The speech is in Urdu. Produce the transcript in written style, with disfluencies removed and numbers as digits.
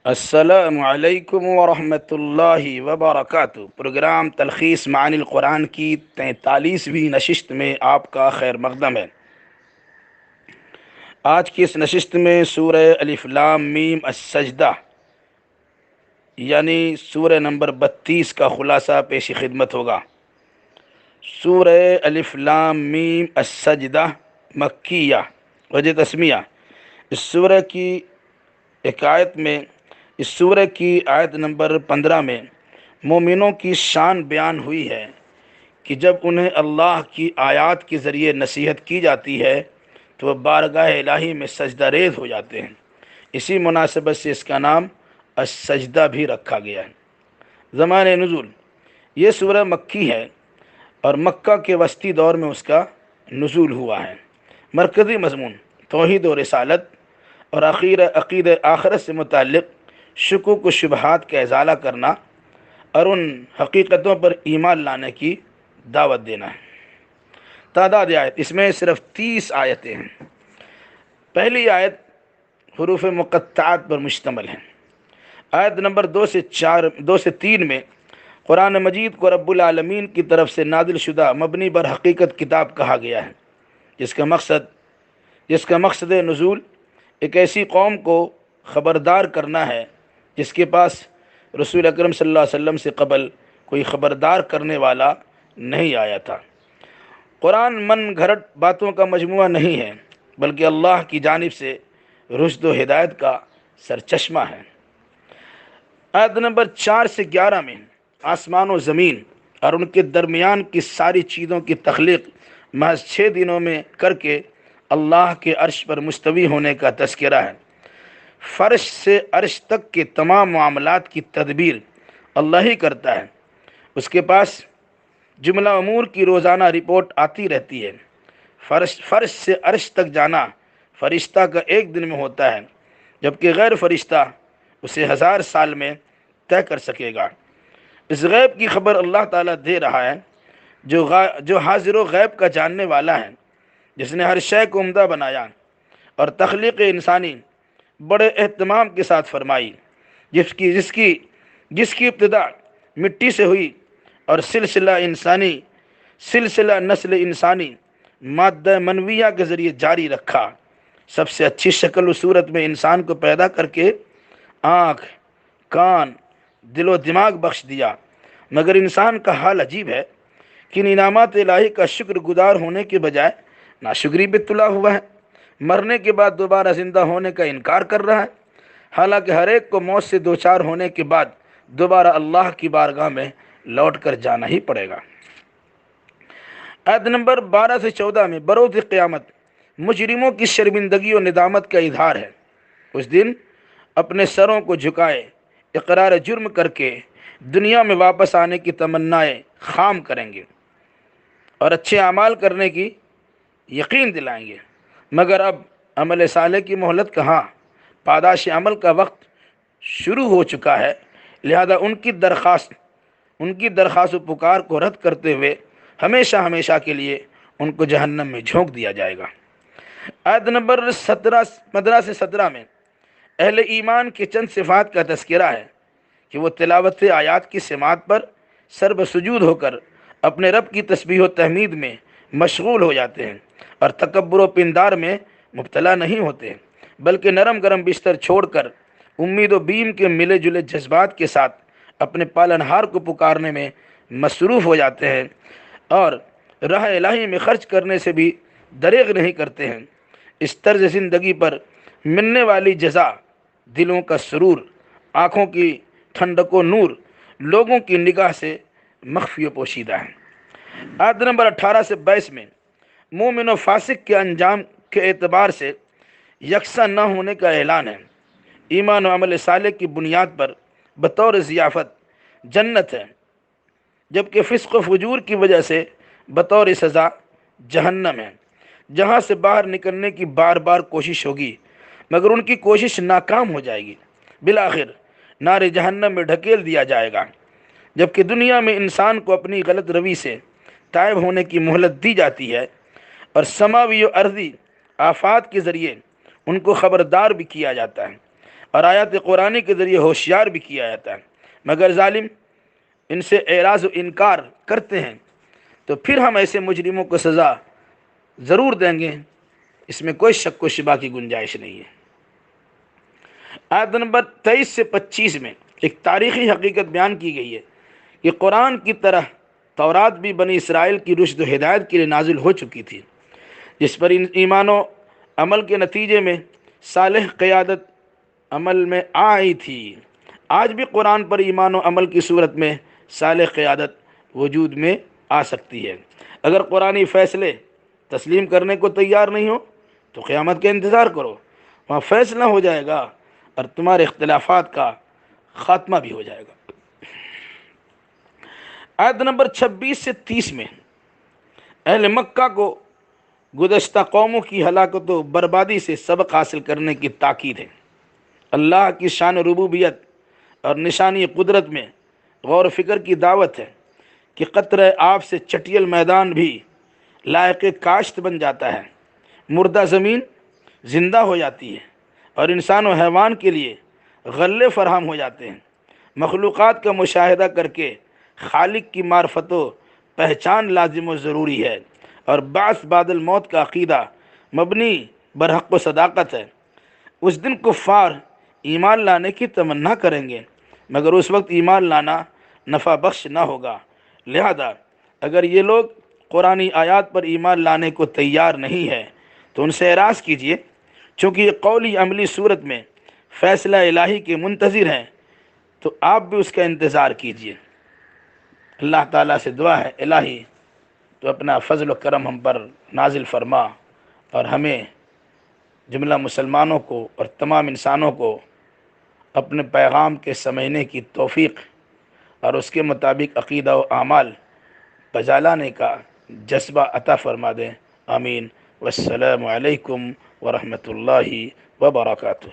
السلام علیکم ورحمۃ اللہ وبرکاتہ۔ پروگرام تلخیص معانی القرآن کی 43ویں نشست میں آپ کا خیر مقدم ہے۔ آج کی اس نشست میں سورہ الف لام میم السجدہ یعنی سورہ نمبر 32 کا خلاصہ پیش خدمت ہوگا۔ سورہ الف لام میم السجدہ مکیہ وجہ تسمیہ۔ اس سورہ کی ایک آیت میں اس سورہ کی آیت نمبر 15 میں مومنوں کی شان بیان ہوئی ہے کہ جب انہیں اللہ کی آیات کے ذریعے نصیحت کی جاتی ہے تو وہ بارگاہ الہی میں سجدہ ریز ہو جاتے ہیں۔ اسی مناسبت سے اس کا نام السجدہ بھی رکھا گیا ہے۔ زمانِ نزول، یہ سورہ مکی ہے اور مکہ کے وسطی دور میں اس کا نزول ہوا ہے۔ مرکزی مضمون توحید و رسالت اور عقید آخرت سے متعلق شکوک و شبہات کا ازالہ کرنا اور ان حقیقتوں پر ایمان لانے کی دعوت دینا ہے۔ تعداد آیت، اس میں صرف 30 آیتیں ہیں۔ پہلی آیت حروف مقطعات پر مشتمل ہے۔ آیت نمبر 2 سے 3 میں قرآن مجید کو رب العالمین کی طرف سے نازل شدہ مبنی بر حقیقت کتاب کہا گیا ہے، جس کا مقصد نزول ایک ایسی قوم کو خبردار کرنا ہے جس کے پاس رسول اکرم صلی اللہ علیہ وسلم سے قبل کوئی خبردار کرنے والا نہیں آیا تھا۔ قرآن من گھڑت باتوں کا مجموعہ نہیں ہے بلکہ اللہ کی جانب سے رشد و ہدایت کا سرچشمہ ہے۔ آیت نمبر 4 سے 11 میں آسمان و زمین اور ان کے درمیان کی ساری چیزوں کی تخلیق محض 6 دنوں میں کر کے اللہ کے عرش پر مستوی ہونے کا تذکرہ ہے۔ فرش سے عرش تک کے تمام معاملات کی تدبیر اللہ ہی کرتا ہے۔ اس کے پاس جملہ امور کی روزانہ رپورٹ آتی رہتی ہے۔ فرش سے عرش تک جانا فرشتہ کا ایک دن میں ہوتا ہے، جبکہ غیر فرشتہ اسے 1000 سال میں طے کر سکے گا۔ اس غیب کی خبر اللہ تعالیٰ دے رہا ہے جو حاضر و غیب کا جاننے والا ہے، جس نے ہر شے کو عمدہ بنایا اور تخلیق انسانی بڑے اہتمام کے ساتھ فرمائی، جس کی ابتدا مٹی سے ہوئی اور سلسلہ نسل انسانی مادہ منویہ کے ذریعے جاری رکھا۔ سب سے اچھی شکل و صورت میں انسان کو پیدا کر کے آنکھ، کان، دل و دماغ بخش دیا، مگر انسان کا حال عجیب ہے کہ ان انعامات الہی کا شکر گزار ہونے کے بجائے ناشکری پہ تلا ہوا ہے۔ مرنے کے بعد دوبارہ زندہ ہونے کا انکار کر رہا ہے، حالانکہ ہر ایک کو موت سے دوچار ہونے کے بعد دوبارہ اللہ کی بارگاہ میں لوٹ کر جانا ہی پڑے گا۔ آیت نمبر 12 سے 14 میں بروز قیامت مجرموں کی شرمندگی و ندامت کا اظہار ہے۔ اس دن اپنے سروں کو جھکائے اقرار جرم کر کے دنیا میں واپس آنے کی تمنائیں خام کریں گے اور اچھے اعمال کرنے کی یقین دلائیں گے، مگر اب عمل صالح کی مہلت کہاں، پاداش عمل کا وقت شروع ہو چکا ہے، لہذا ان کی درخواست و پکار کو رد کرتے ہوئے ہمیشہ کے لیے ان کو جہنم میں جھونک دیا جائے گا۔ آیت نمبر 15 سے 17 میں اہل ایمان کے چند صفات کا تذکرہ ہے کہ وہ تلاوت آیات کی سماعت پر سر بسجود ہو کر اپنے رب کی تسبیح و تحمید میں مشغول ہو جاتے ہیں اور تکبر و پندار میں مبتلا نہیں ہوتے، بلکہ نرم گرم بستر چھوڑ کر امید و بیم کے ملے جلے جذبات کے ساتھ اپنے پالنہار کو پکارنے میں مصروف ہو جاتے ہیں اور راہ الہی میں خرچ کرنے سے بھی دریغ نہیں کرتے ہیں۔ اس طرز زندگی پر ملنے والی جزا دلوں کا سرور، آنکھوں کی ٹھنڈک و نور، لوگوں کی نگاہ سے مخفی و پوشیدہ ہے۔ آیت نمبر 18 سے 22 میں مومن و فاسق کے انجام کے اعتبار سے یکساں نہ ہونے کا اعلان ہے۔ ایمان و عمل صالح کی بنیاد پر بطور ضیافت جنت ہے، جبکہ فسق و فجور کی وجہ سے بطور سزا جہنم ہے، جہاں سے باہر نکلنے کی بار بار کوشش ہوگی مگر ان کی کوشش ناکام ہو جائے گی، بالآخر نار جہنم میں ڈھکیل دیا جائے گا۔ جبکہ دنیا میں انسان کو اپنی غلط روی سے تائب ہونے کی مہلت دی جاتی ہے اور سماوی و ارضی آفات کے ذریعے ان کو خبردار بھی کیا جاتا ہے۔ اور آیات قرآنی کے ذریعے ہوشیار بھی کیا جاتا ہے، مگر ظالم ان سے اعراض و انکار کرتے ہیں تو پھر ہم ایسے مجرموں کو سزا ضرور دیں گے، اس میں کوئی شک و شبہ کی گنجائش نہیں ہے۔ آیت نمبر 23 سے 25 میں ایک تاریخی حقیقت بیان کی گئی ہے کہ قرآن کی طرح تورات بھی بنی اسرائیل کی رشد و ہدایت کے لیے نازل ہو چکی تھی، جس پر ایمان و عمل کے نتیجے میں صالح قیادت عمل میں آئی تھی۔ آج بھی قرآن پر ایمان و عمل کی صورت میں صالح قیادت وجود میں آ سکتی ہے۔ اگر قرآنی فیصلے تسلیم کرنے کو تیار نہیں ہو تو قیامت کا انتظار کرو، وہاں فیصلہ ہو جائے گا اور تمہارے اختلافات کا خاتمہ بھی ہو جائے گا۔ آیت نمبر 26 سے 30 میں اہل مکہ کو گزشتہ قوموں کی ہلاکت و بربادی سے سبق حاصل کرنے کی تاکید ہے۔ اللہ کی شان ربوبیت اور نشانی قدرت میں غور و فکر کی دعوت ہے کہ قطرہ آب سے چٹیل میدان بھی لائق کاشت بن جاتا ہے، مردہ زمین زندہ ہو جاتی ہے اور انسان و حیوان کے لیے غلے فراہم ہو جاتے ہیں۔ مخلوقات کا مشاہدہ کر کے خالق کی معرفت و پہچان لازم و ضروری ہے، اور بعث بعد الموت کا عقیدہ مبنی برحق و صداقت ہے۔ اس دن کفار ایمان لانے کی تمنا کریں گے، مگر اس وقت ایمان لانا نفع بخش نہ ہوگا۔ لہذا اگر یہ لوگ قرآنی آیات پر ایمان لانے کو تیار نہیں ہے تو ان سے اعراض کیجیے، چونکہ یہ قولی عملی صورت میں فیصلہ الہی کے منتظر ہیں، تو آپ بھی اس کا انتظار کیجیے۔ اللہ تعالیٰ سے دعا ہے، الہی تو اپنا فضل و کرم ہم پر نازل فرما اور ہمیں جملہ مسلمانوں کو اور تمام انسانوں کو اپنے پیغام کے سمجھنے کی توفیق اور اس کے مطابق عقیدہ و اعمال بجا لانے کا جذبہ عطا فرما دیں۔ آمین۔ والسلام علیکم ورحمۃ اللہ وبرکاتہ۔